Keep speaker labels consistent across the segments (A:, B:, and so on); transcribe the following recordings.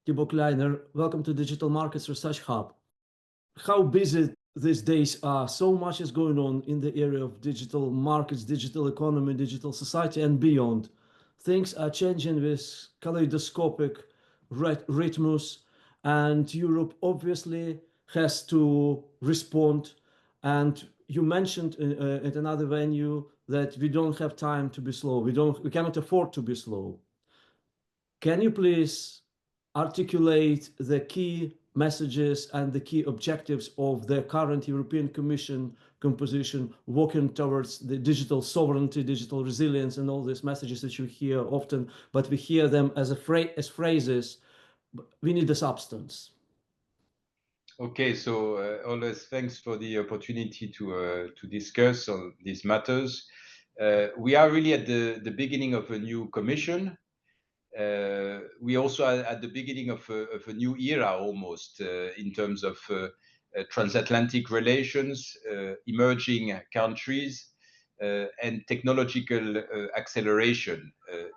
A: Thibaut Kleiner, welcome to Digital Markets Research Hub. How busy these days are. So much is going on in the area of digital markets, digital economy, digital society, and beyond. Things are changing with kaleidoscopic rhythms, and Europe obviously has to respond. And you mentioned at another venue that we don't have time to be slow. We cannot afford to be slow. Can you please articulate the key messages and the key objectives of the current European Commission composition working towards the digital sovereignty, digital resilience, and all these messages that you hear often, but we hear them as phrases. We need the substance.
B: Okay, so always thanks for the opportunity to discuss on these matters. We are really at the beginning of a new commission. We also are at the beginning of a new era almost in terms of transatlantic relations, emerging countries, and technological acceleration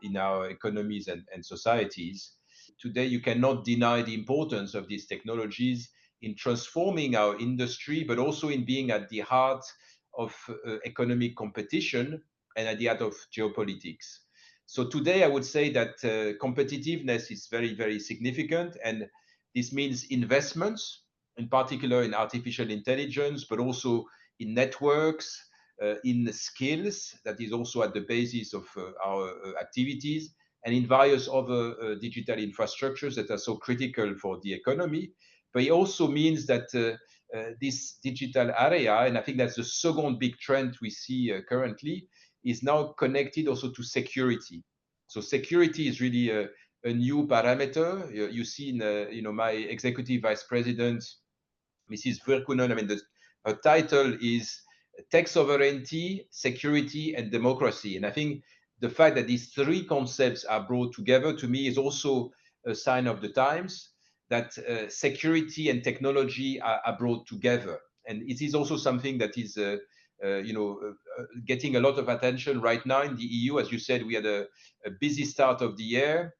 B: in our economies and societies. Today, you cannot deny the importance of these technologies in transforming our industry, but also in being at the heart of economic competition and at the heart of geopolitics. So today, I would say that competitiveness is very, very significant, and this means investments, in particular in artificial intelligence, but also in networks, in skills, that is also at the basis of our activities, and in various other digital infrastructures that are so critical for the economy. But it also means that this digital area, and I think that's the second big trend we see currently, is now connected also to security. So security is really a new parameter. You see in my executive vice president, Mrs. Virkunen, I mean, her title is Tech Sovereignty, Security, and Democracy. And I think the fact that these three concepts are brought together to me is also a sign of the times that security and technology are brought together. And it is also something that is getting a lot of attention right now in the EU. As you said, we had a busy start of the year.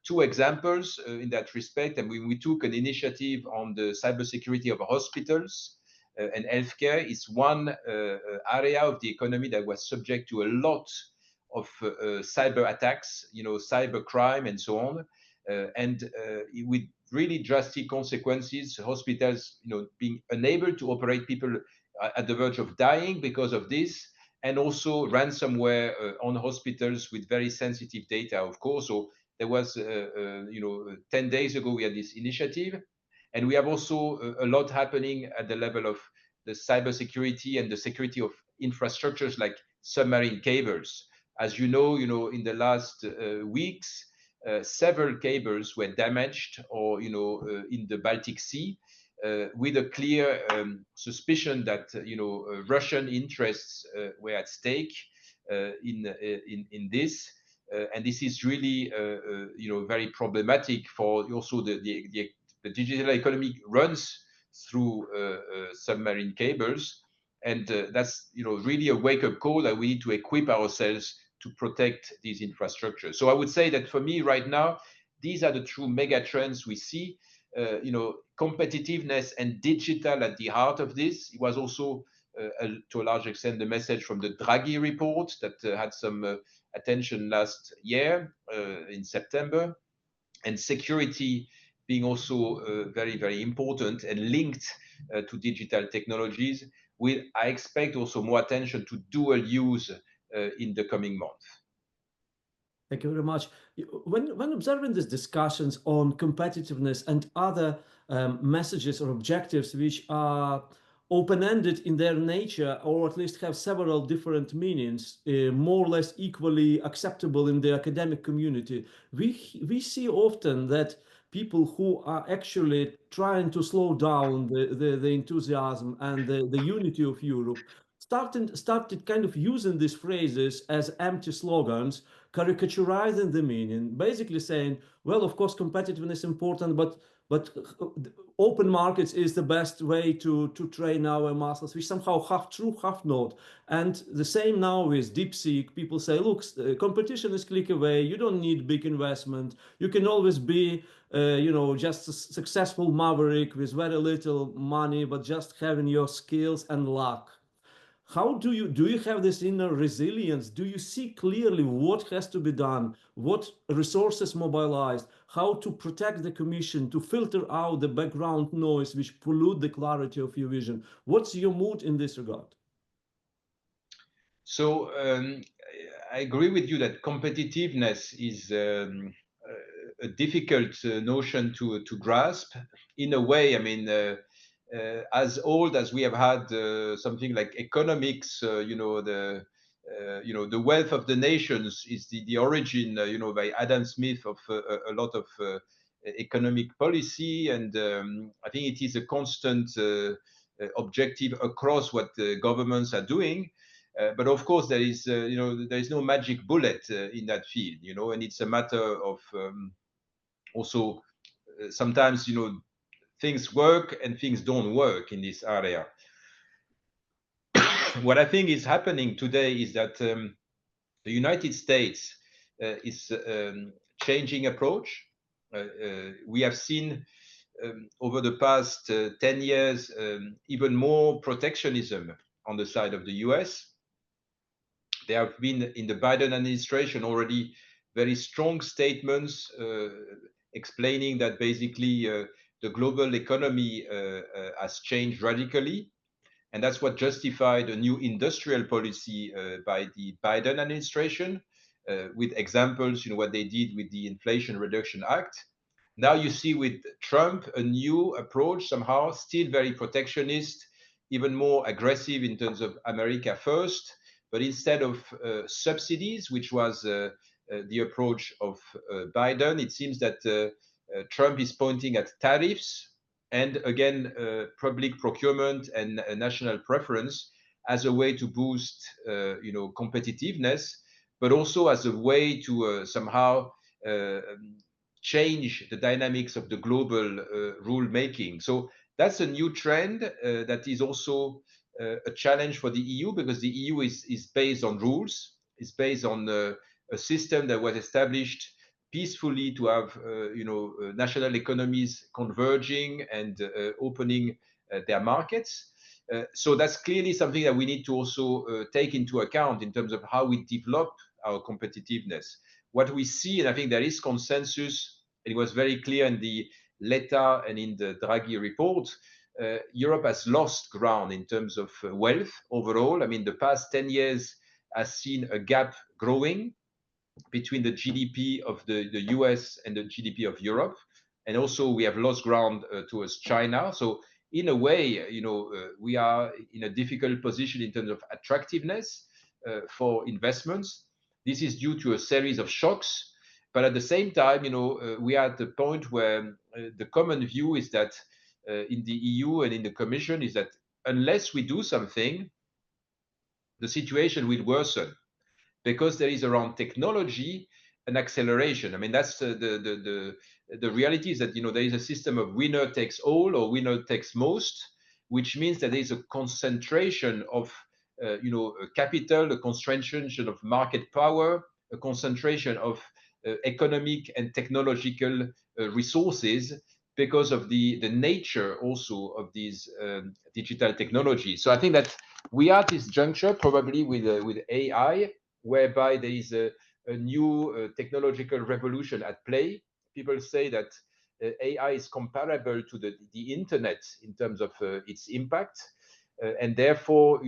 B: Two examples in that respect, and we took an initiative on the cybersecurity of hospitals and healthcare. Is one area of the economy that was subject to a lot of cyber attacks, cyber crime and so on, and with really drastic consequences. Hospitals, being unable to operate, people at the verge of dying because of this, and also ransomware on hospitals with very sensitive data, of course. So there was, 10 days ago, we had this initiative, and we have also a lot happening at the level of the cybersecurity and the security of infrastructures like submarine cables. As you know, in the last weeks, several cables were damaged, or in the Baltic Sea, with a clear suspicion that Russian interests were at stake in this, and this is really very problematic for also the digital economy runs through submarine cables, and that's really a wake-up call that we need to equip ourselves to protect these infrastructures. So I would say that for me right now, these are the true mega trends we see. Competitiveness and digital at the heart of this. It was also, to a large extent, the message from the Draghi report that had some attention last year in September, and security being also very, very important and linked to digital technologies. I expect also more attention to dual use in the coming months.
A: Thank you very much. When observing these discussions on competitiveness and other messages or objectives which are open-ended in their nature, or at least have several different meanings, more or less equally acceptable in the academic community, we see often that people who are actually trying to slow down the enthusiasm and the unity of Europe started kind of using these phrases as empty slogans, caricaturizing the meaning, basically saying, well, of course, competitiveness is important, but open markets is the best way to train our muscles, which somehow half true, half not. And the same now with DeepSeek. People say, look, competition is click away. You don't need big investment. You can always be, just a successful maverick with very little money, but just having your skills and luck. How do you have this inner resilience? Do you see clearly what has to be done, what resources mobilized, how to protect the commission, to filter out the background noise which pollute the clarity of your vision? What's your mood in this regard?
B: So I agree with you that competitiveness is a difficult notion to grasp. In a way, I mean, as old as we have had something like economics, the wealth of the nations is the origin, by Adam Smith of a lot of economic policy, and I think it is a constant objective across what the governments are doing. But of course, there is no magic bullet in that field, and it's a matter of also sometimes things work and things don't work in this area. What I think is happening today is that the United States is changing approach. We have seen over the past 10 years even more protectionism on the side of the US. There have been in the Biden administration already very strong statements explaining that basically the global economy has changed radically. And that's what justified a new industrial policy by the Biden administration, with examples, what they did with the Inflation Reduction Act. Now you see with Trump a new approach, somehow still very protectionist, even more aggressive in terms of America first. But instead of subsidies, which was the approach of Biden, it seems that Trump is pointing at tariffs and again public procurement and national preference as a way to boost competitiveness, but also as a way to somehow change the dynamics of the global rule making. So that's a new trend that is also a challenge for the EU, because the EU is based on rules, is based on a system that was established peacefully to have national economies converging and opening their markets. So that's clearly something that we need to also take into account in terms of how we develop our competitiveness. What we see, and I think there is consensus, it was very clear in the Letta and in the Draghi report, Europe has lost ground in terms of wealth overall. I mean, the past 10 years has seen a gap growing between the GDP of the US and the GDP of Europe. And also we have lost ground towards China. So in a way, we are in a difficult position in terms of attractiveness for investments. This is due to a series of shocks. But at the same time, we are at the point where the common view is that in the EU and in the Commission is that unless we do something, the situation will worsen, because there is around technology an acceleration. I mean, that's the reality is that there is a system of winner takes all or winner takes most, which means that there is a concentration of capital, a concentration of market power, a concentration of economic and technological resources, because of the nature also of these digital technologies. So I think that we are at this juncture probably with AI, whereby there is a new technological revolution at play. People say that AI is comparable to the internet in terms of its impact. And therefore,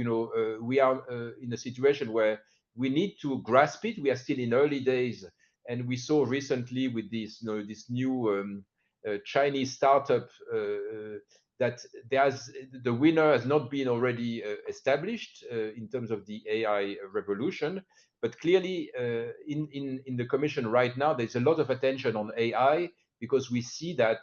B: we are in a situation where we need to grasp it. We are still in early days. And we saw recently with this new Chinese startup that the winner has not been already established in terms of the AI revolution. But clearly, in the Commission right now, there's a lot of attention on AI, because we see that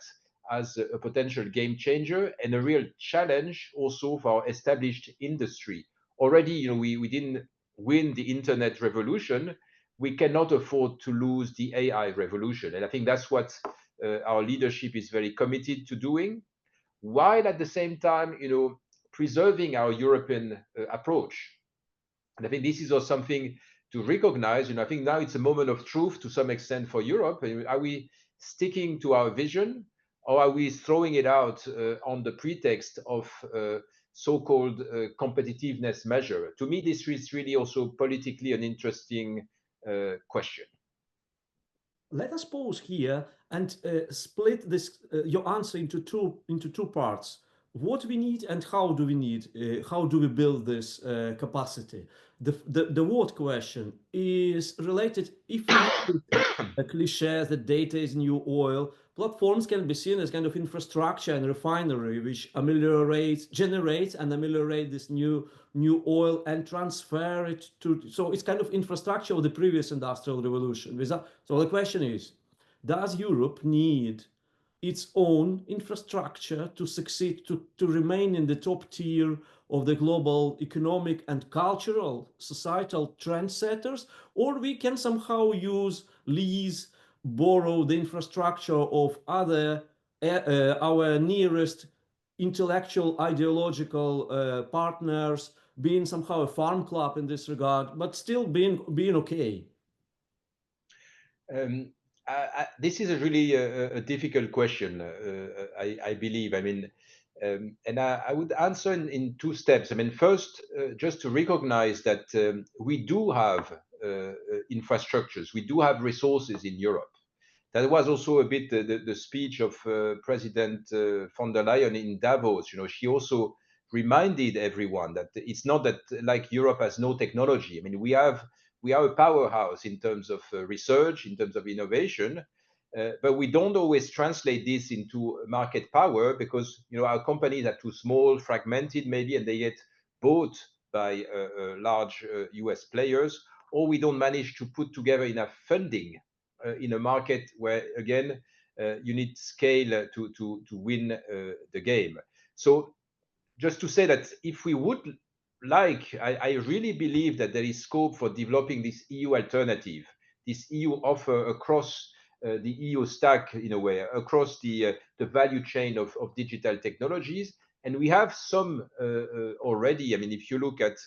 B: as a potential game changer and a real challenge also for our established industry. already, we didn't win the internet revolution. We cannot afford to lose the AI revolution. And I think that's what our leadership is very committed to doing, while at the same time, preserving our European approach. And I think this is also something to recognize. I think now it's a moment of truth to some extent for Europe. Are we sticking to our vision, or are we throwing it out on the pretext of so-called competitiveness measure? To me, this is really also politically an interesting question.
A: Let us pause here and split this your answer into two parts. What we need and how do we need? How do we build this capacity? The what question is related. If we use a cliche that data is new oil, platforms can be seen as kind of infrastructure and refinery, which generates and ameliorate this new oil and transfer it to. So it's kind of infrastructure of the previous industrial revolution. So the question is, does Europe need its own infrastructure to succeed, to remain in the top tier of the global economic and cultural societal trendsetters, or we can somehow borrow the infrastructure of other our nearest intellectual ideological partners, being somehow a farm club in this regard, but still being okay?
B: This is a really a difficult question, I believe. And I would answer in two steps. First, just to recognize that we do have infrastructures, we do have resources in Europe. That was also a bit the speech of President von der Leyen in Davos. She also reminded everyone that it's not that like Europe has no technology. We are a powerhouse in terms of research, in terms of innovation, but we don't always translate this into market power because our companies are too small, fragmented maybe, and they get bought by large US players, or we don't manage to put together enough funding in a market where, again, you need scale to win the game. So just to say that if we would I really believe that there is scope for developing this EU alternative, this EU offer across the EuroStack, in a way, across the value chain of digital technologies. And we have some already. If you look at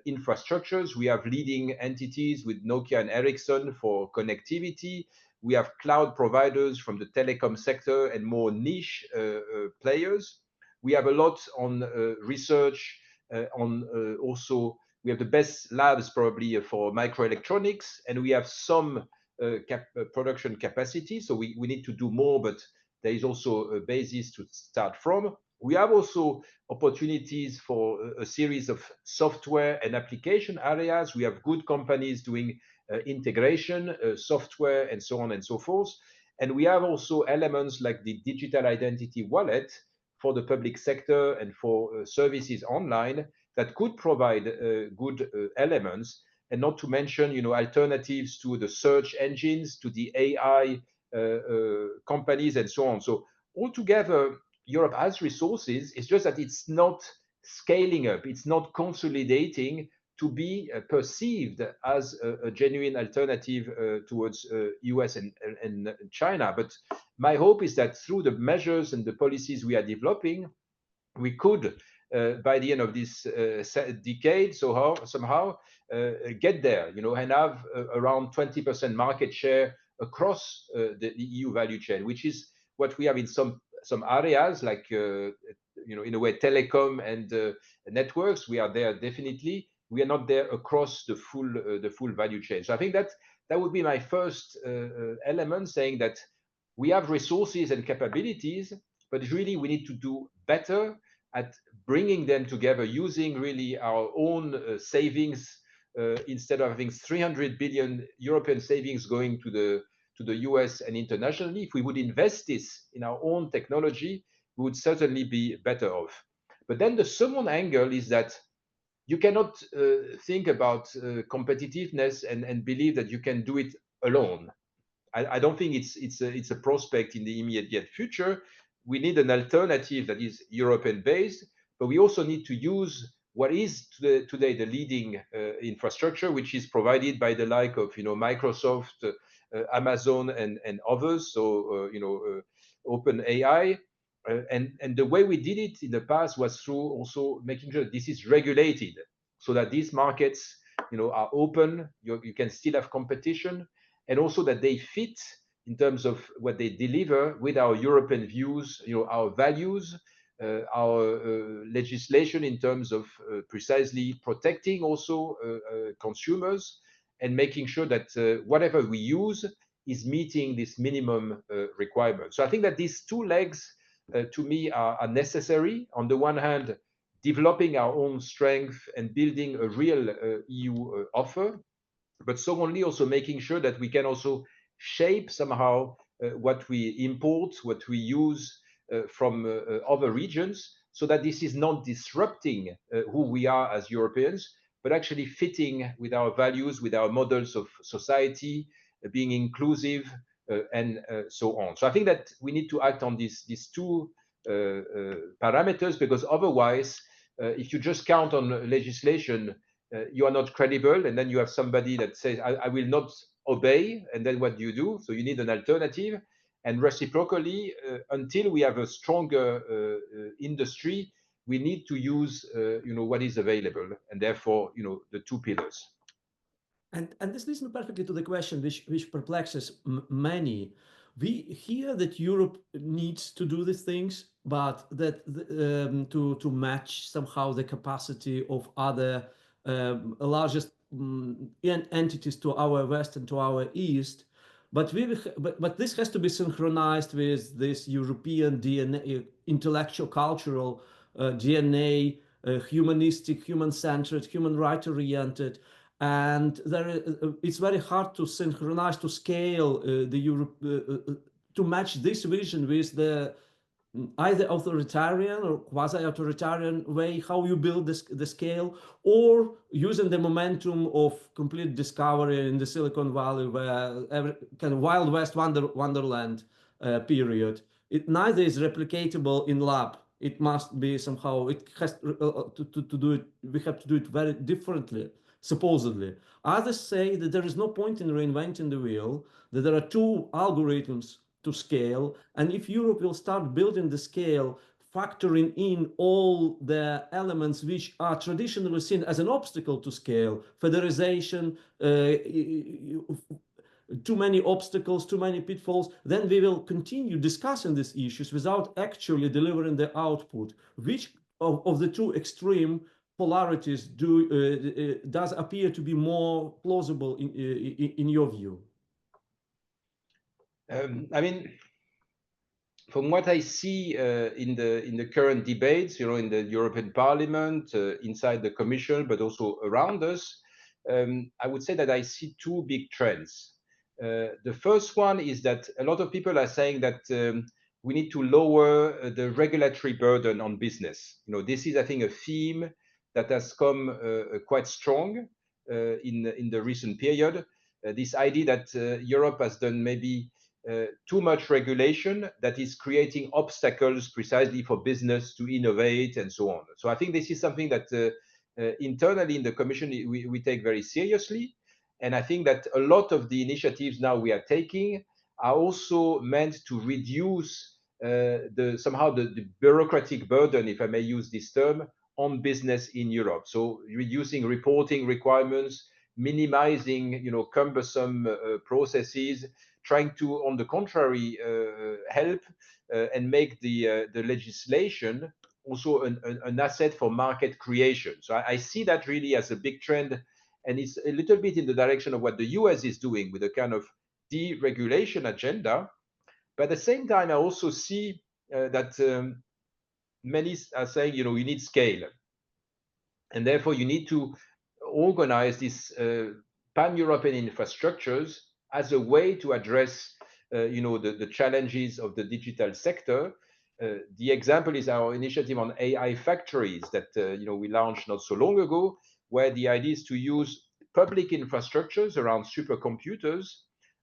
B: infrastructures, we have leading entities with Nokia and Ericsson for connectivity. We have cloud providers from the telecom sector and more niche players. We have a lot on research, also we have the best labs probably for microelectronics, and we have some production capacity. So we need to do more, but there is also a basis to start from. We have also opportunities for a series of software and application areas. We have good companies doing integration, software, and so on and so forth. And we have also elements like the digital identity wallet for the public sector and for services online that could provide good elements, and not to mention, alternatives to the search engines, to the AI companies, and so on. So altogether, Europe has resources. It's just that it's not scaling up. It's not consolidating to be perceived as a genuine alternative towards US and China. But my hope is that through the measures and the policies we are developing, we could, by the end of this decade, somehow get there, and have around 20% market share across the EU value chain, which is what we have in some areas, like in a way, telecom and networks. We are there definitely. We are not there across the full value chain. So I think that would be my first element, saying that we have resources and capabilities, but really we need to do better at bringing them together, using really our own savings instead of having 300 billion European savings going to the US and internationally. If we would invest this in our own technology, we would certainly be better off. But then the second angle is that you cannot think about competitiveness and believe that you can do it alone. I don't think it's a prospect in the immediate future. We need an alternative that is European based, but we also need to use what is today the leading infrastructure, which is provided by the like of Microsoft, Amazon, and others. So Open AI. And the way we did it in the past was through also making sure this is regulated, so that these markets are open. You can still have competition, and also that they fit in terms of what they deliver with our European views, our values, our legislation in terms of precisely protecting also consumers, and making sure that whatever we use is meeting this minimum requirement. So I think that these two legs to me are necessary. On the one hand, developing our own strength and building a real EU offer, but secondly, also making sure that we can also shape somehow what we import, what we use from other regions, so that this is not disrupting who we are as Europeans, but actually fitting with our values, with our models of society, being inclusive, and so on. So I think that we need to act on these two parameters, because otherwise, if you just count on legislation, you are not credible, and then you have somebody that says, I will not obey, and then what do you do? So you need an alternative. And reciprocally, until we have a stronger industry, we need to use what is available, and therefore the two pillars.
A: And this leads me perfectly to the question which perplexes many. We hear that Europe needs to do these things, but that to match somehow the capacity of other largest entities to our west and to our east. But this has to be synchronized with this European DNA, intellectual, cultural DNA, humanistic, human-centered, human right-oriented. And it's very hard to synchronize, to scale the Europe, to match this vision with the either authoritarian or quasi-authoritarian way how you build the scale, or using the momentum of complete discovery in the Silicon Valley, where every kind of Wild West wonderland period. It neither is replicatable in lab. It must be somehow, it has to do it, we have to do it very differently, supposedly. Others say that there is no point in reinventing the wheel, that there are two algorithms to scale. And if Europe will start building the scale, factoring in all the elements which are traditionally seen as an obstacle to scale, federalization, too many obstacles, too many pitfalls, then we will continue discussing these issues without actually delivering the output. Which of the two extreme polarities does appear to be more plausible in your view?
B: I mean, from what I see in the current debates, in the European Parliament, inside the Commission, but also around us, I would say that I see two big trends. The first one is that a lot of people are saying that we need to lower the regulatory burden on business. This is, I think, a theme that has come quite strong in the recent period. This idea that Europe has done maybe too much regulation that is creating obstacles precisely for business to innovate and so on. So I think this is something that internally in the Commission we take very seriously. And I think that a lot of the initiatives now we are taking are also meant to reduce somehow the bureaucratic burden, if I may use this term, on business in Europe. So reducing reporting requirements, minimizing cumbersome processes, trying to, on the contrary, help and make the legislation also an asset for market creation. So I see that really as a big trend, and it's a little bit in the direction of what the US is doing with a kind of deregulation agenda. But at the same time, I also see that many are saying, you need scale. And therefore, you need to organize these pan-European infrastructures as a way to address, the challenges of the digital sector. The example is our initiative on AI factories that we launched not so long ago, where the idea is to use public infrastructures around supercomputers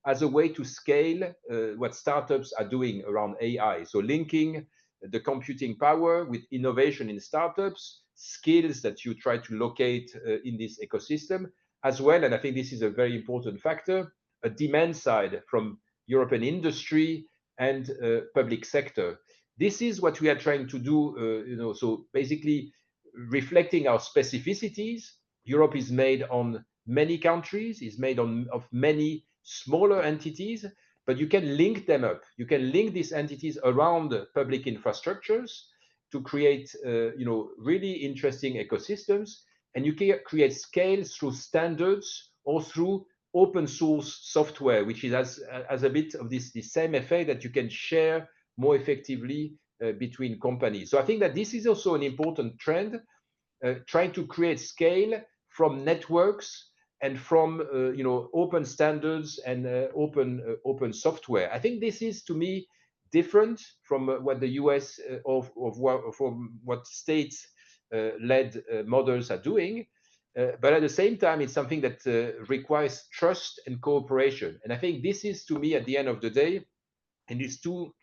B: as a way to scale what startups are doing around AI. So linking the computing power with innovation in startups, skills that you try to locate in this ecosystem as well. And I think this is a very important factor, a demand side from European industry and public sector. This is what we are trying to do, so basically reflecting our specificities. Europe is made on many countries, is made of many smaller entities, but you can link them up. You can link these entities around public infrastructures to create, really interesting ecosystems, and you can create scale through standards or through open source software, which is as a bit of this the same effect that you can share more effectively between companies. So I think that this is also an important trend, trying to create scale from networks and from open standards and open software. I think this is, to me, different from what the US from what states led models are doing. But at the same time, it's something that requires trust and cooperation. And I think this is, to me, at the end of the day, and these two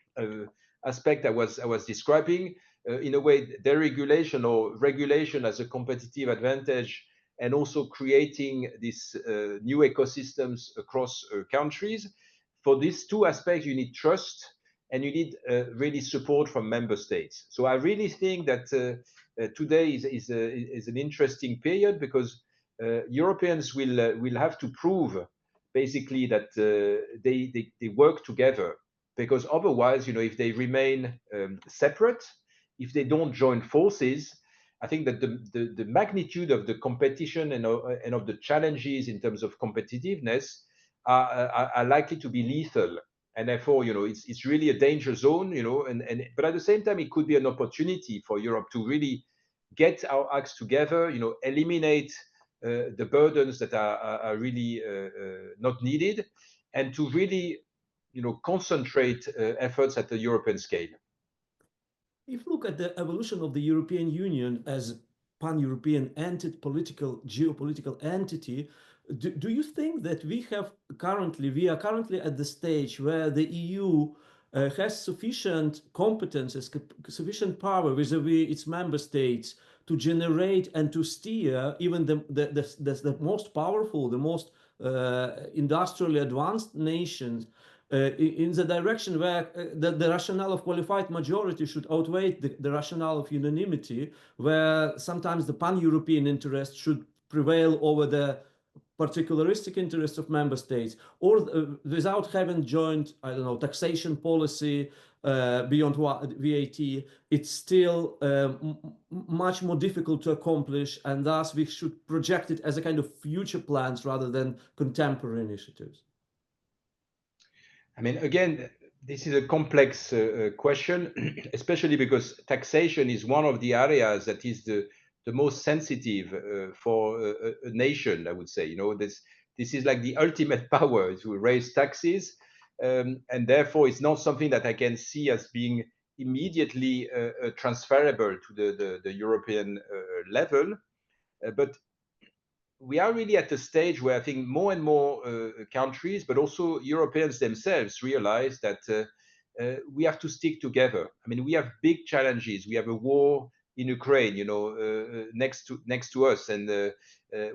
B: aspects I was describing, in a way, deregulation or regulation as a competitive advantage, and also creating these new ecosystems across countries. For these two aspects, you need trust and you need really support from member states. So I really think that today is an interesting period, because Europeans will have to prove basically that they work together, because otherwise, if they remain separate, if they don't join forces, I think that the magnitude of the competition and of the challenges in terms of competitiveness are likely to be lethal. And therefore, it's really a danger zone, but at the same time, it could be an opportunity for Europe to really get our acts together, eliminate the burdens that are really not needed, and to really, concentrate efforts at the European scale.
A: If you look at the evolution of the European Union as pan-European political, geopolitical entity, do you think that we are currently at the stage where the EU has sufficient competences, sufficient power vis-a-vis its member states to generate and to steer even the most powerful, the most industrially advanced nations in the direction where the rationale of qualified majority should outweigh the rationale of unanimity, where sometimes the pan-European interest should prevail over the particularistic interests of member states, or without having joint, I don't know, taxation policy beyond VAT, it's still much more difficult to accomplish, and thus we should project it as a kind of future plans rather than contemporary initiatives.
B: I mean, again, this is a complex question, especially because taxation is one of the areas that is the most sensitive for a nation, I would say. This is like the ultimate power to raise taxes, and therefore it's not something that I can see as being immediately transferable to the European level. But we are really at a stage where I think more and more countries, but also Europeans themselves, realize that we have to stick together. I mean, we have big challenges. We have a war in Ukraine, next to us, and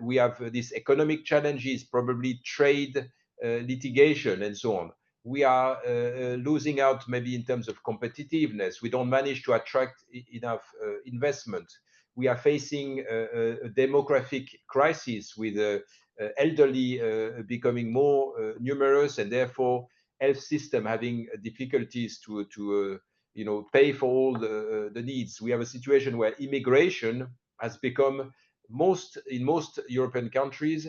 B: we have these economic challenges, probably trade, litigation, and so on. We are losing out maybe in terms of competitiveness. We don't manage to attract enough investment. We are facing a demographic crisis with elderly becoming more numerous, and therefore health system having difficulties to pay for all the needs. We have a situation where immigration has become in most European countries,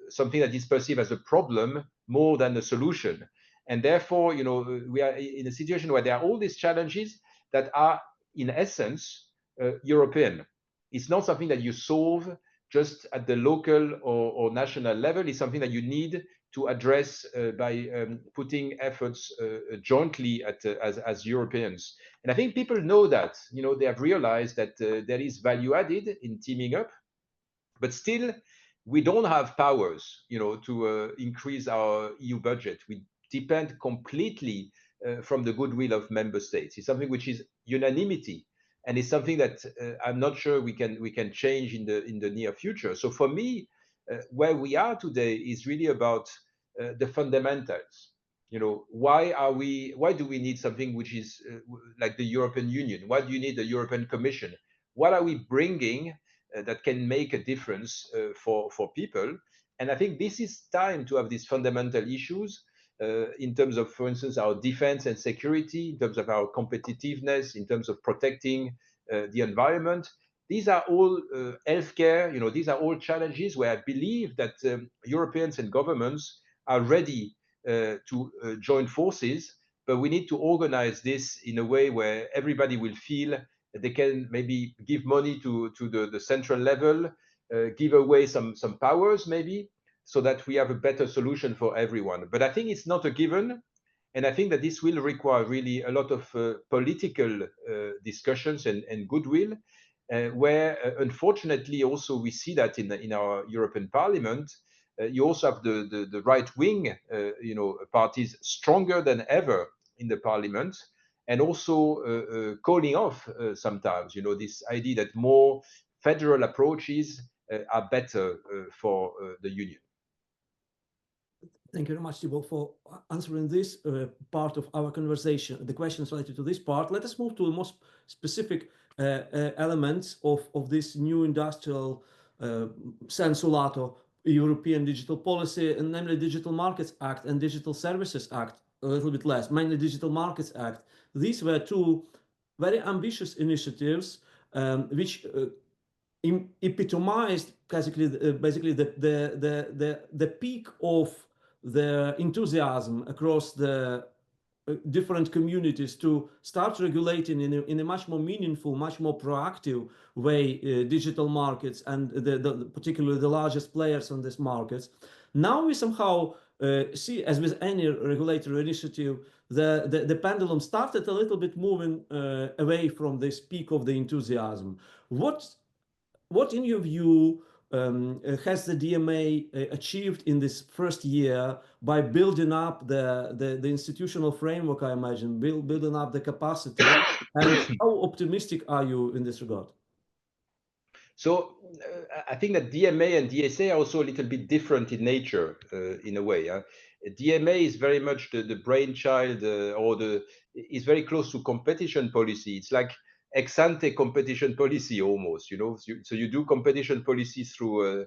B: something that is perceived as a problem more than a solution. And therefore, we are in a situation where there are all these challenges that are, in essence, European. It's not something that you solve just at the local or national level. It's something that you need to address by putting efforts jointly as Europeans. And I think people know that. They have realized that there is value added in teaming up, but still we don't have powers, to increase our EU budget. We depend completely from the goodwill of member states. It's something which is unanimity, and it's something that I'm not sure we can change in the near future. So for me, where we are today is really about the fundamentals. Why do we need something which is like the European Union? Why do you need the European Commission? What are we bringing that can make a difference for people? And I think this is time to have these fundamental issues in terms of, for instance, our defense and security, in terms of our competitiveness, in terms of protecting the environment. These are all healthcare. These are all challenges where I believe that Europeans and governments are ready to join forces, but we need to organize this in a way where everybody will feel that they can maybe give money to the central level, give away some powers maybe, so that we have a better solution for everyone. But I think it's not a given, and I think that this will require really a lot of political discussions and goodwill, where unfortunately also we see that in our European Parliament. You also have the right wing, parties stronger than ever in the parliament, and also calling off sometimes, this idea that more federal approaches are better for the union.
A: Thank you very much, Thibaut, for answering this part of our conversation, the questions related to this part. Let us move to the most specific elements of this new industrial sensu lato European digital policy, and namely Digital Markets Act and Digital Services Act, a little bit less, mainly Digital Markets Act. These were two very ambitious initiatives which epitomized basically the peak of the enthusiasm across the different communities to start regulating in a much more meaningful, much more proactive way digital markets, and particularly the largest players on these markets. Now we somehow see, as with any regulatory initiative, the pendulum started a little bit moving away from this peak of the enthusiasm. What in your view has the DMA achieved in this first year by building up the institutional framework, I imagine, building up the capacity, and how optimistic are you in this regard?
B: So I think that DMA and DSA are also a little bit different in nature, in a way. DMA is very much the brainchild, is very close to competition policy. It's like ex-ante competition policy almost, So you do competition policy through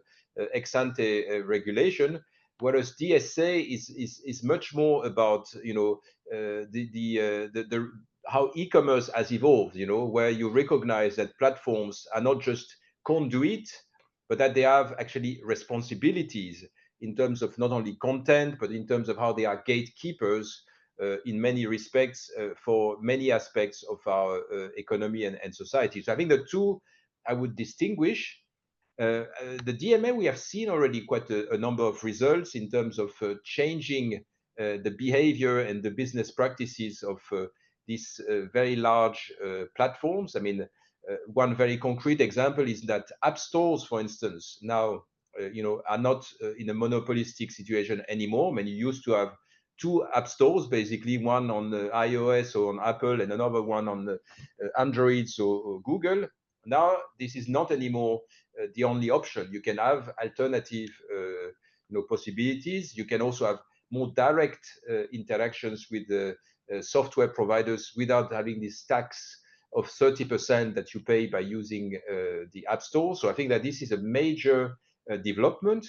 B: ex-ante regulation, whereas DSA is much more about, how e-commerce has evolved, where you recognize that platforms are not just conduit, but that they have actually responsibilities in terms of not only content, but in terms of how they are gatekeepers in many respects for many aspects of our economy and society. So I think the two I would distinguish. The DMA, we have seen already quite a number of results in terms of changing the behavior and the business practices of these very large platforms. I mean, one very concrete example is that app stores, for instance, now are not in a monopolistic situation anymore. I mean, you used to have two app stores, basically, one on iOS or on Apple and another one on Android or Google. Now, this is not anymore the only option. You can have alternative possibilities. You can also have more direct interactions with the software providers without having this tax of 30% that you pay by using the App Store. So I think that this is a major development.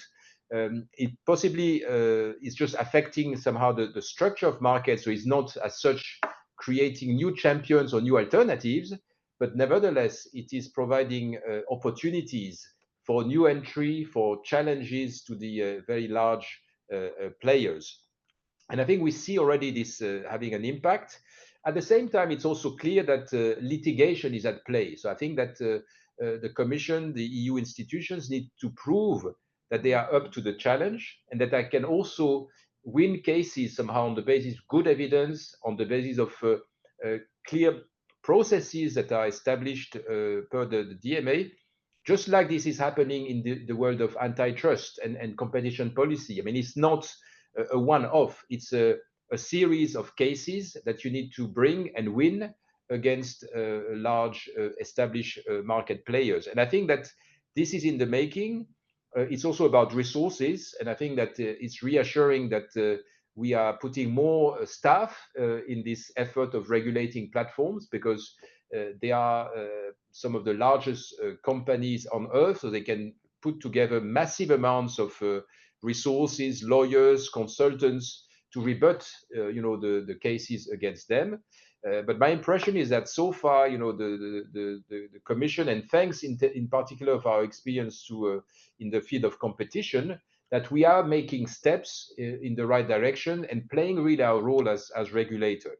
B: It possibly is just affecting somehow the structure of markets, so it's not as such creating new champions or new alternatives, but nevertheless, it is providing opportunities for new entry, for challenges to the very large players. And I think we see already this having an impact. At the same time, it's also clear that litigation is at play. So I think that the Commission, the EU institutions need to prove that they are up to the challenge, and that I can also win cases somehow on the basis of good evidence, on the basis of clear processes that are established per the DMA, just like this is happening in the world of antitrust and competition policy. I mean, it's not a one-off. It's a a series of cases that you need to bring and win against large established market players. And I think that this is in the making. It's also about resources, and I think that it's reassuring that we are putting more staff in this effort of regulating platforms, because they are some of the largest companies on earth, so they can put together massive amounts of resources, lawyers, consultants to rebut, the cases against them. But my impression is that so far, the Commission, and thanks in particular of our experience in the field of competition, that we are making steps in the right direction and playing really our role as regulator.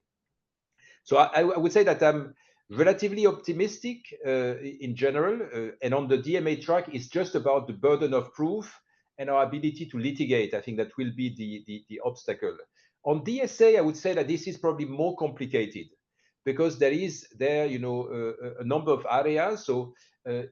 B: So I would say that I'm relatively optimistic in general, and on the DMA track, it's just about the burden of proof and our ability to litigate. I think that will be the obstacle. On DSA, I would say that this is probably more complicated, because there is a number of areas. So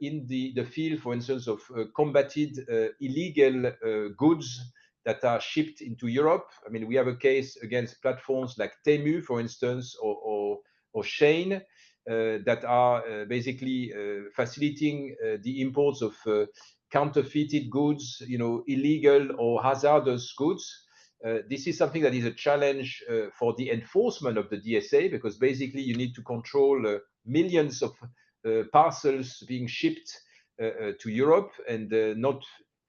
B: in the field, for instance, of combated illegal goods that are shipped into Europe. I mean, we have a case against platforms like Temu, for instance, or Shein, that are basically facilitating the imports of counterfeited goods, illegal or hazardous goods. This is something that is a challenge for the enforcement of the DSA, because basically you need to control millions of parcels being shipped to Europe, and not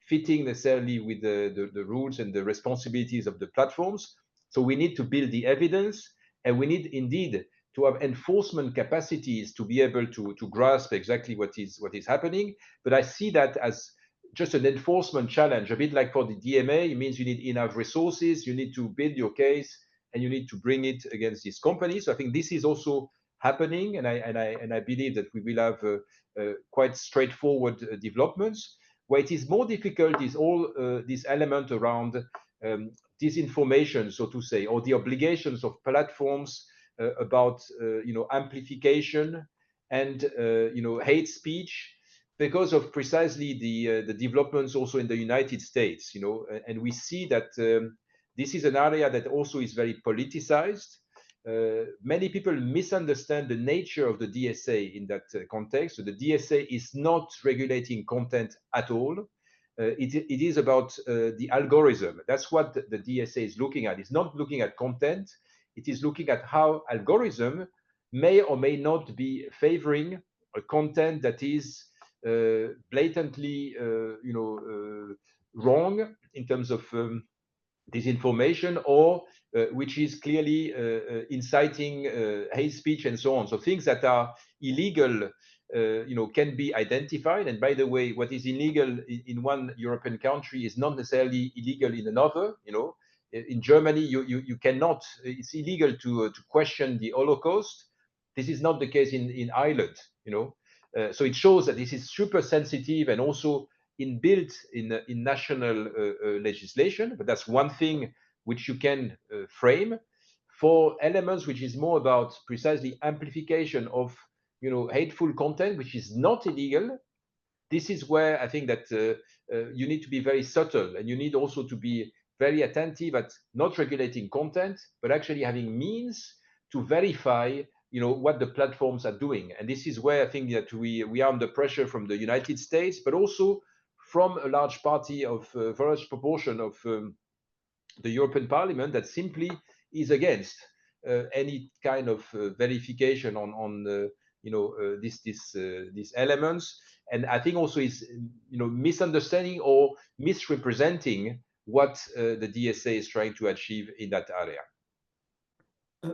B: fitting necessarily with the rules and the responsibilities of the platforms. So we need to build the evidence, and we need indeed to have enforcement capacities to be able to grasp exactly what is happening. But I see that as just an enforcement challenge, a bit like for the DMA. It means you need enough resources, you need to build your case, and you need to bring it against these companies. So I think this is also happening, and I believe that we will have quite straightforward developments. Where it is more difficult is all this element around disinformation, so to say, or the obligations of platforms about amplification and hate speech, because of precisely the developments also in the United States. And we see that this is an area that also is very politicized. Many people misunderstand the nature of the DSA in that context. So the DSA is not regulating content at all. It is about the algorithm. That's what the DSA is looking at. It's not looking at content. It is looking at how algorithm may or may not be favoring a content that is blatantly, wrong in terms of disinformation, or which is clearly inciting hate speech and so on. So things that are illegal, can be identified. And by the way, what is illegal in one European country is not necessarily illegal in another. In Germany, you cannot. It's illegal to question the Holocaust. This is not the case in Ireland. So it shows that this is super sensitive and also inbuilt in national legislation. But that's one thing which you can frame. For elements which is more about precisely amplification of hateful content, which is not illegal, this is where I think that you need to be very subtle, and you need also to be very attentive at not regulating content, but actually having means to verify what the platforms are doing. And this is where I think that we are under pressure from the United States, but also from a large proportion of the European Parliament, that simply is against any kind of verification on these elements. And I think also is misunderstanding or misrepresenting what the DSA is trying to achieve in that area.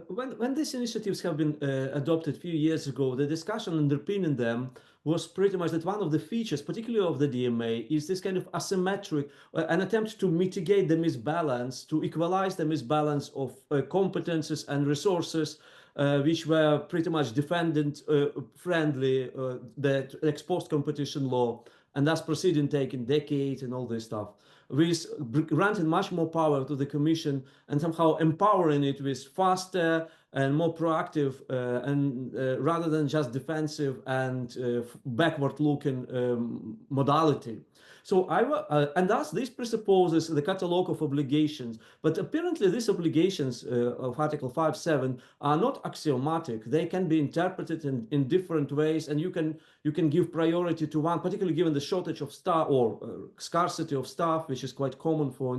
A: When these initiatives have been adopted a few years ago, the discussion underpinning them was pretty much that one of the features, particularly of the DMA, is this kind of asymmetric, an attempt to mitigate the misbalance, to equalize the misbalance of competences and resources, which were pretty much defendant-friendly, the ex-post competition law, and thus proceeding taking decades and all this stuff, with granting much more power to the Commission and somehow empowering it with faster and more proactive, and rather than just defensive and backward-looking modality. So and thus this presupposes the catalog of obligations, but apparently these obligations of Article 5.7 are not axiomatic. They can be interpreted in different ways, and you can give priority to one, particularly given the shortage of staff or scarcity of staff, which is quite common for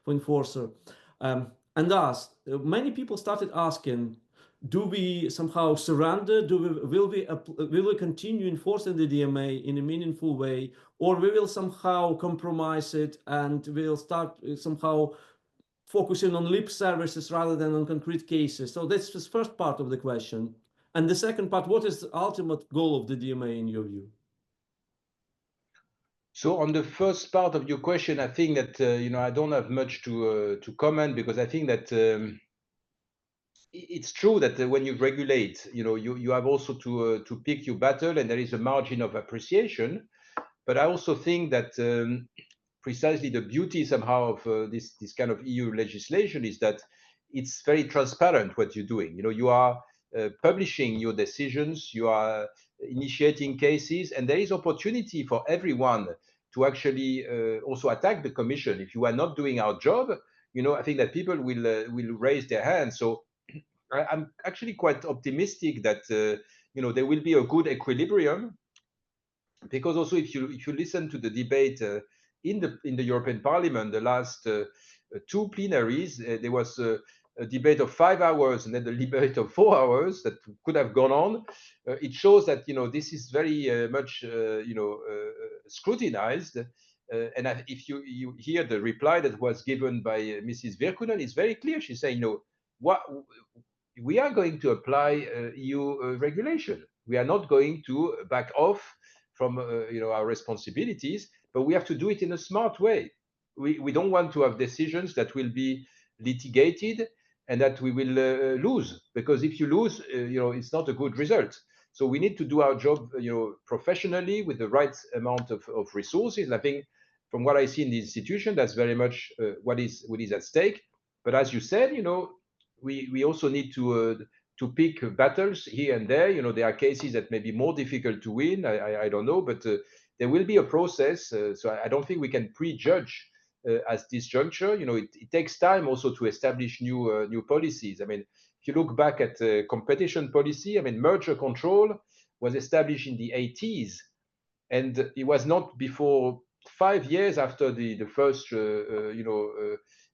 A: enforcer. And thus, many people started asking, do we somehow surrender? Will we continue enforcing the DMA in a meaningful way, or we will somehow compromise it and we'll start somehow focusing on lip services rather than on concrete cases? So that's the first part of the question. And the second part, what is the ultimate goal of the DMA in your view?
B: So on the first part of your question, I think that I don't have much to comment, because I think that it's true that when you regulate, you have also to pick your battle, and there is a margin of appreciation. But I also think that precisely the beauty somehow of this kind of EU legislation is that it's very transparent what you're doing. You are publishing your decisions, you are initiating cases, and there is opportunity for everyone to actually also attack the Commission. If you are not doing our job, I think that people will raise their hands. So I'm actually quite optimistic that there will be a good equilibrium, because also if you listen to the debate in the European Parliament, the last two plenaries, there was a debate of 5 hours and then the debate of 4 hours that could have gone on. It shows that this is very much scrutinized. And if you hear the reply that was given by Mrs. Virkunen, it's very clear. She's saying, what we are going to apply EU regulation. We are not going to back off from our responsibilities, but we have to do it in a smart way. We don't want to have decisions that will be litigated and that we will lose, because if you lose, it's not a good result. So we need to do our job, professionally, with the right amount of resources. And I think from what I see in the institution, that's very much what is at stake. But as you said, we also need to pick battles here and there. There are cases that may be more difficult to win. I don't know, but there will be a process. So I don't think we can prejudge at this juncture. It takes time also to establish new policies. I mean, if you look back at competition policy, I mean, merger control was established in the 80s, and it was not before 5 years after the first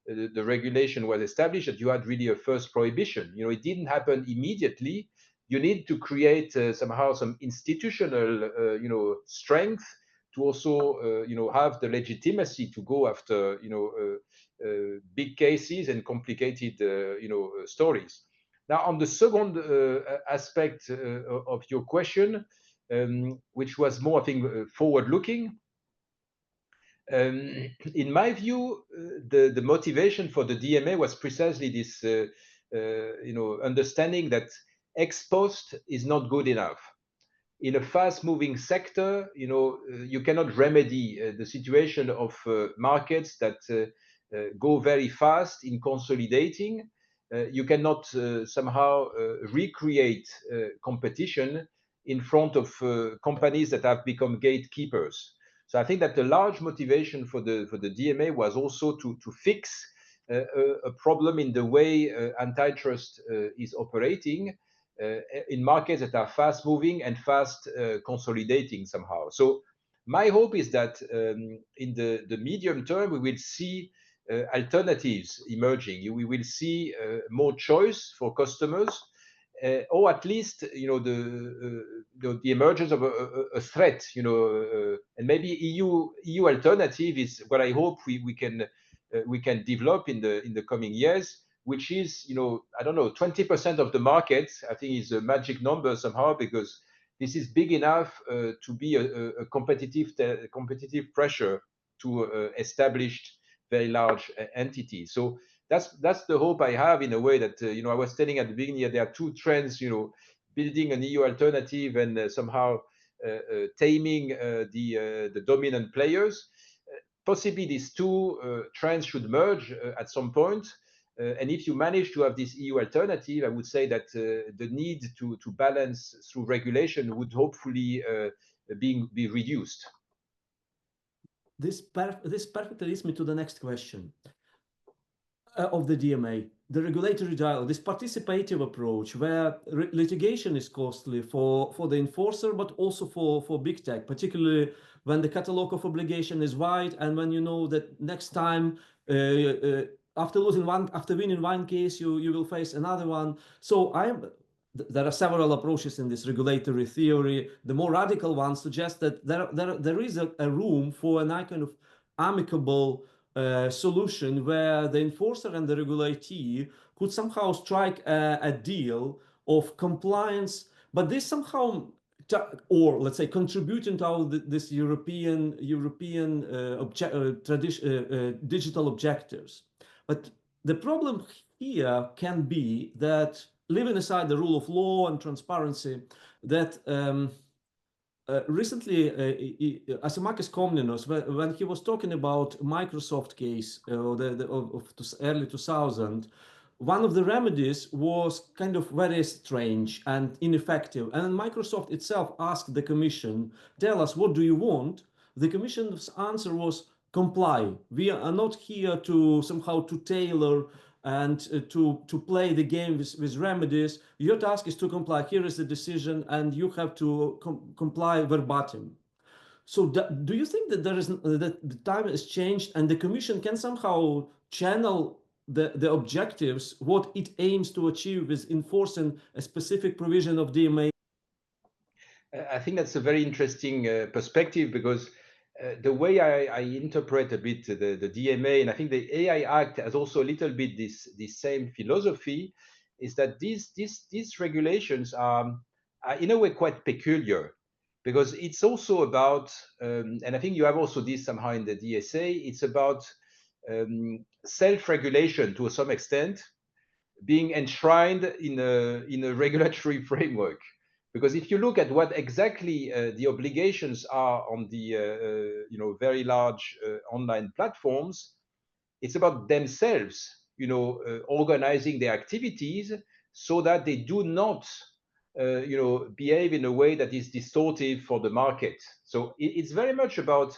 B: the regulation was established that you had really a first prohibition. It didn't happen immediately. You need to create somehow some institutional strength to also have the legitimacy to go after big cases and complicated stories. Now, on the second aspect of your question, which was more, I think, forward-looking. In my view, the motivation for the DMA was precisely this, understanding that ex post is not good enough. In a fast-moving sector, you cannot remedy the situation of markets that go very fast in consolidating. You cannot somehow recreate competition in front of companies that have become gatekeepers. So I think that the large motivation for the DMA was also to fix a problem in the way antitrust is operating in markets that are fast moving and fast consolidating somehow. So my hope is that in the medium term, we will see alternatives emerging. We will see more choice for customers, or at least the emergence of a threat. And maybe EU alternative is what I hope we can develop in the coming years, which is, I don't know, 20% of the market. I think is a magic number somehow, because this is big enough to be a competitive pressure to established very large entities. So that's the hope I have, in a way that I was telling at the beginning, there are two trends, building an EU alternative and somehow taming the dominant players. Possibly these two trends should merge at some point. And if you manage to have this EU alternative, I would say that the need to balance through regulation would hopefully be reduced.
A: This perfectly leads me to the next question of the DMA, the regulatory dialogue, this participative approach where litigation is costly for the enforcer, but also for big tech, particularly when the catalog of obligation is wide and when you know that next time after winning one case, you will face another one. So there are several approaches in this regulatory theory. The more radical ones suggest that there is a room for an kind of amicable solution where the enforcer and the regulatee could somehow strike a deal of compliance, but this somehow, or let's say, contributing to this European digital objectives. But the problem here can be that, leaving aside the rule of law and transparency, that recently, Asimakis Komnenos, when he was talking about Microsoft case of early 2000, one of the remedies was kind of very strange and ineffective. And Microsoft itself asked the Commission, tell us, what do you want? The Commission's answer was, comply. We are not here to somehow to tailor and to play the game with remedies. Your task is to comply. Here is the decision, and you have to comply verbatim. So do you think that that the time has changed, and the Commission can somehow channel the objectives, what it aims to achieve with enforcing a specific provision of DMA?
B: I think that's a very interesting perspective, because the way I interpret a bit the DMA, and I think the AI Act has also a little bit this same philosophy, is that these regulations are in a way quite peculiar, because it's also about, and I think you have also this somehow in the DSA, it's about self-regulation to some extent, being enshrined in a regulatory framework. Because if you look at what exactly the obligations are on the very large online platforms, it's about themselves, organizing their activities so that they do not, behave in a way that is distortive for the market. So it's very much about.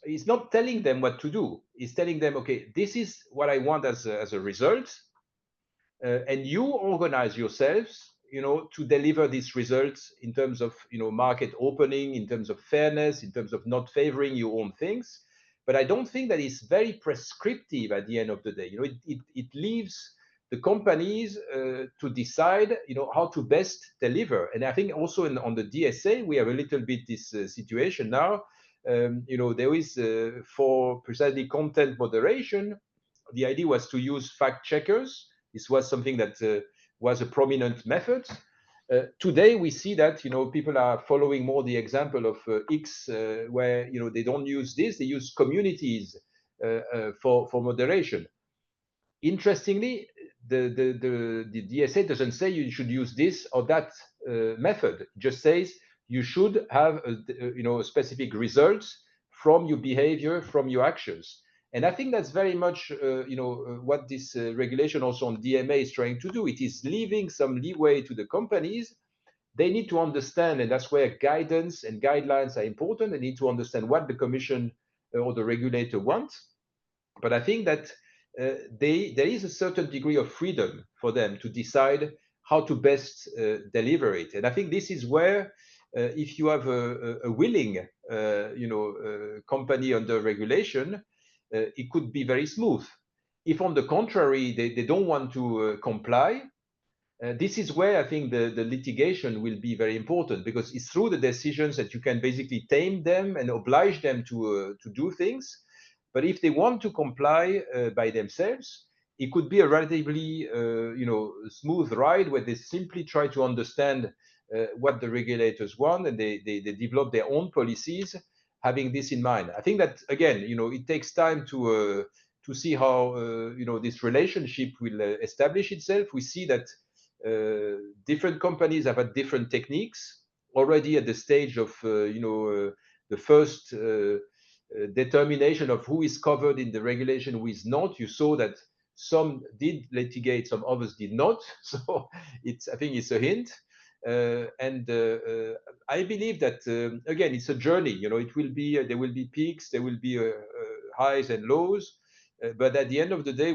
B: It's not telling them what to do. It's telling them, okay, this is what I want as a result, and you organize yourselves to deliver these results in terms of market opening, in terms of fairness, in terms of not favoring your own things. But I don't think that it's very prescriptive at the end of the day. It leaves the companies to decide how to best deliver. And I think also on the DSA we have a little bit this situation now. There is for precisely content moderation, the idea was to use fact checkers. This was something that was a prominent method. Today, we see that people are following more the example of X, where they don't use this; they use communities for moderation. Interestingly, the DSA doesn't say you should use this or that method. It just says you should have specific results from your behavior, from your actions. And I think that's very much, what this regulation also on DMA is trying to do. It is leaving some leeway to the companies. They need to understand, and that's where guidance and guidelines are important. They need to understand what the Commission or the regulator wants. But I think that there is a certain degree of freedom for them to decide how to best deliver it. And I think this is where, if you have a willing, company under regulation, it could be very smooth. If on the contrary, they don't want to comply, this is where I think the litigation will be very important, because it's through the decisions that you can basically tame them and oblige them to do things. But if they want to comply by themselves, it could be a relatively smooth ride, where they simply try to understand what the regulators want, and they develop their own policies having this in mind. I think that again, it takes time to see how this relationship will establish itself. We see that different companies have had different techniques already at the stage of the first determination of who is covered in the regulation, who is not. You saw that Some did litigate, some others did not. So I think it's a hint. I believe that again, it's a journey. It will be there will be peaks, there will be highs and lows, but at the end of the day,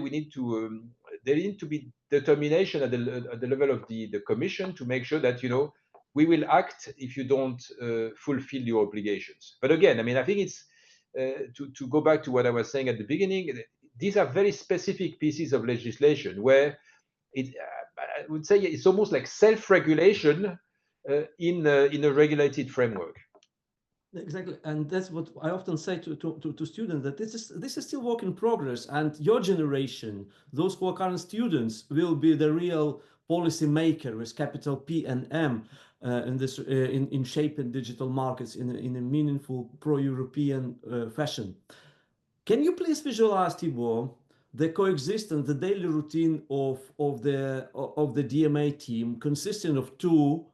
B: there need to be determination at the level of the commission to make sure that we will act if you don't fulfill your obligations. But again, I mean, I think it's to go back to what I was saying at the beginning. These are very specific pieces of legislation where I would say it's almost like self-regulation in a regulated framework.
A: Exactly, and that's what I often say to students, that this is still work in progress, and your generation, those who are current students, will be the real policy maker with capital P and M in shaping digital markets in a meaningful pro-European fashion. Can you please visualize, Thibaut, the coexistence, the daily routine of the DMA team, consisting of two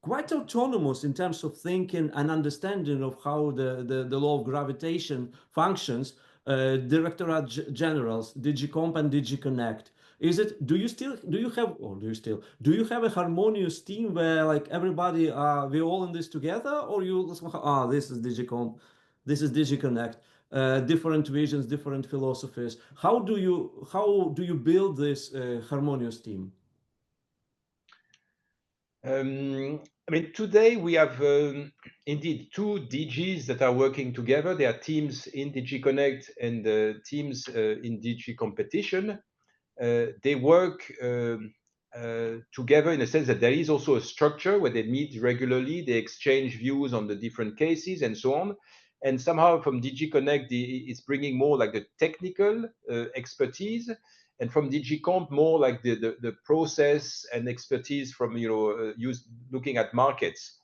A: quite autonomous in terms of thinking and understanding of how the law of gravitation functions, Directorate Generals, DigiComp and DigiConnect? Do you have a harmonious team where like everybody, we're all in this together, or this is DigiComp, this is DigiConnect, different visions, different philosophies. How do you build this harmonious team?
B: I mean, today we have indeed two DGs that are working together. There are teams in DigiConnect and teams in Digi Competition. They work together in a sense that there is also a structure where they meet regularly, they exchange views on the different cases and so on. And somehow from DigiConnect, it's bringing more like the technical expertise, and from DigiComp more like the process and expertise from looking at markets.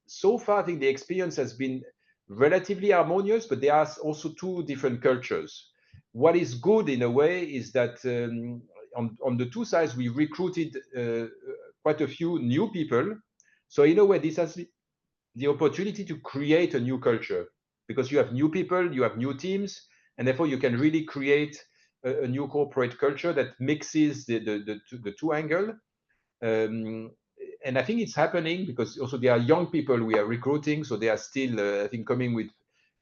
B: So far, I think the experience has been relatively harmonious, but there are also two different cultures. What is good in a way is that on the two sides, we recruited quite a few new people. So in a way, this has the opportunity to create a new culture, because you have new people, you have new teams, and therefore you can really create a new corporate culture that mixes the two angle. And I think it's happening because also there are young people we are recruiting, so they are still, I think, coming with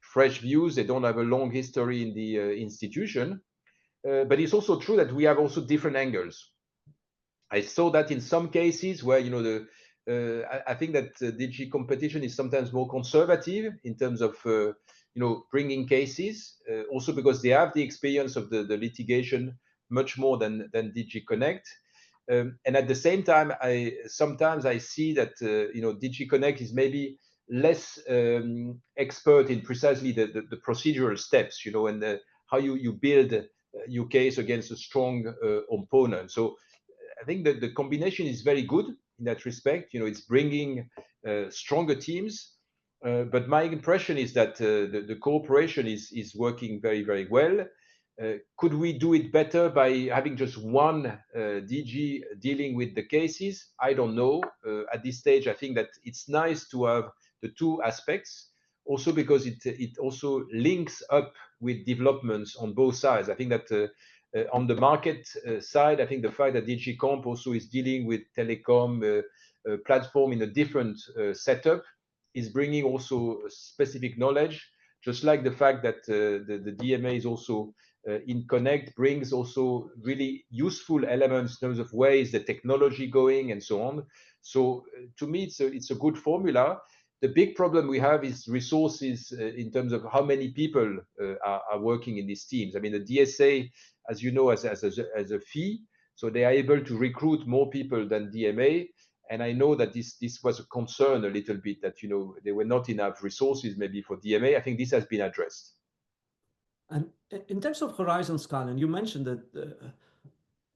B: fresh views. They don't have a long history in the institution. But it's also true that we have also different angles. I saw that in some cases where I think that DG Competition is sometimes more conservative in terms of bringing cases, also because they have the experience of the litigation much more than DG Connect. And at the same time, sometimes I see that DG Connect is maybe less expert in precisely the procedural steps, and how you build your case against a strong opponent. So I think that the combination is very good in that respect. It's bringing stronger teams. But my impression is that the cooperation is working very, very well. Could we do it better by having just one DG dealing with the cases? I don't know. At this stage, I think that it's nice to have the two aspects, also because it also links up with developments on both sides. I think that on the market side, I think the fact that DG Comp also is dealing with telecom platform in a different setup is bringing also specific knowledge, just like the fact that the DMA is also in Connect brings also really useful elements in terms of where is the technology going and so on. So to me, it's a good formula. The big problem we have is resources in terms of how many people are working in these teams. I mean, the DSA, as you know, as a fee, so they are able to recruit more people than DMA. And I know that this was a concern a little bit, that there were not enough resources maybe for DMA. I think this has been addressed.
A: And in terms of horizon scanning, you mentioned that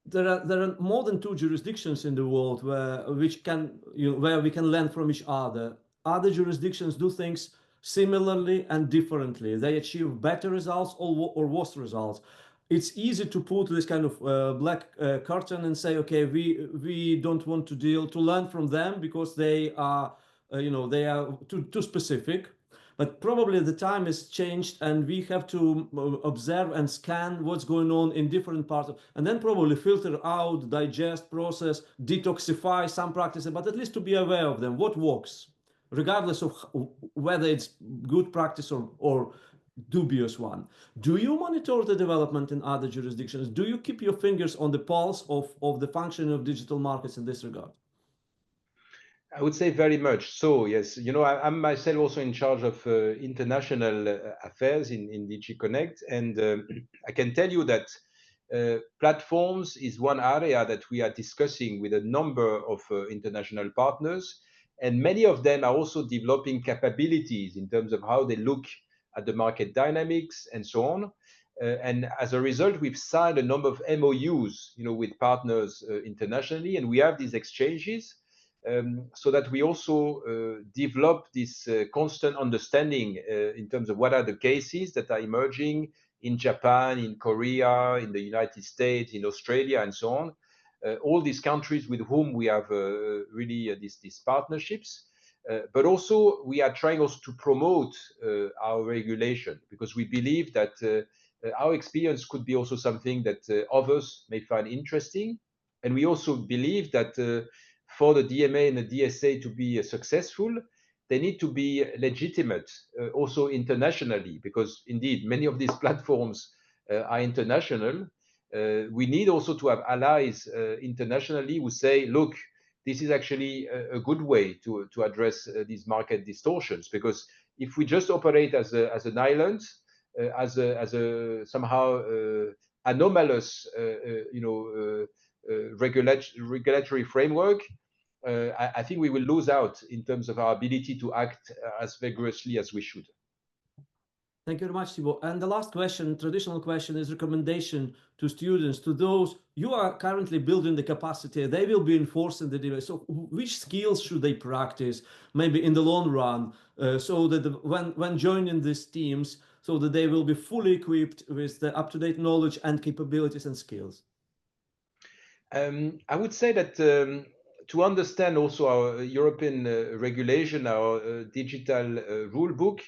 A: there are more than two jurisdictions in the world where we can learn from each other. Other jurisdictions do things similarly and differently. They achieve better results or worse results. It's easy to put this kind of black curtain and say, okay, we don't want to learn from them because they are they are too specific. But probably the time has changed and we have to observe and scan what's going on in different parts and then probably filter out, digest, process, detoxify some practices, but at least to be aware of them, what works, regardless of whether it's good practice or dubious one. Do you monitor the development in other jurisdictions? Do you keep your fingers on the pulse of the functioning of digital markets in this regard?
B: I would say very much so, yes. I'm myself also in charge of international affairs in DG Connect, and I can tell you that platforms is one area that we are discussing with a number of international partners, and many of them are also developing capabilities in terms of how they look at the market dynamics and so on. And as a result, we've signed a number of MOUs, with partners internationally, and we have these exchanges so that we also develop this constant understanding in terms of what are the cases that are emerging in Japan, in Korea, in the United States, in Australia, and so on. All these countries with whom we have really these partnerships. But also, we are trying also to promote our regulation because we believe that our experience could be also something that others may find interesting. And we also believe that for the DMA and the DSA to be successful, they need to be legitimate also internationally, because indeed many of these platforms are international. We need also to have allies internationally who say, look, this is actually a good way to address these market distortions, because if we just operate as an island, as a somehow anomalous, regulatory framework, I think we will lose out in terms of our ability to act as vigorously as we should.
A: Thank you very much, Thibaut. And the last question, traditional question, is recommendation to students, to those you are currently building the capacity, they will be enforcing the device. So which skills should they practice, maybe in the long run, so that when joining these teams, so that they will be fully equipped with the up-to-date knowledge and capabilities and skills?
B: I would say that to understand also our European regulation, our digital rule book,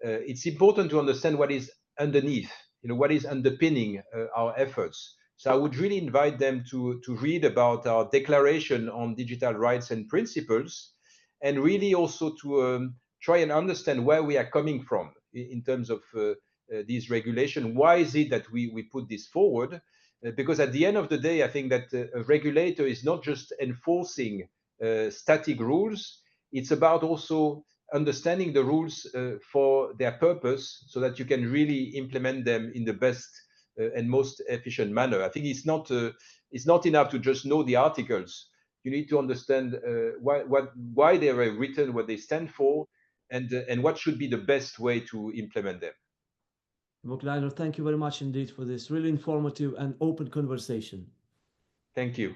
B: it's important to understand what is underneath, what is underpinning our efforts. So I would really invite them to read about our Declaration on Digital Rights and Principles, and really also to try and understand where we are coming from in terms of these regulation. Why is it that we put this forward? Because at the end of the day, I think that a regulator is not just enforcing static rules. It's about also understanding the rules for their purpose so that you can really implement them in the best and most efficient manner. I think it's not enough to just know the articles. You need to understand why they were written, what they stand for, and what should be the best way to implement them.
A: Thibaut Kleiner, thank you very much indeed for this really informative and open conversation.
B: Thank you.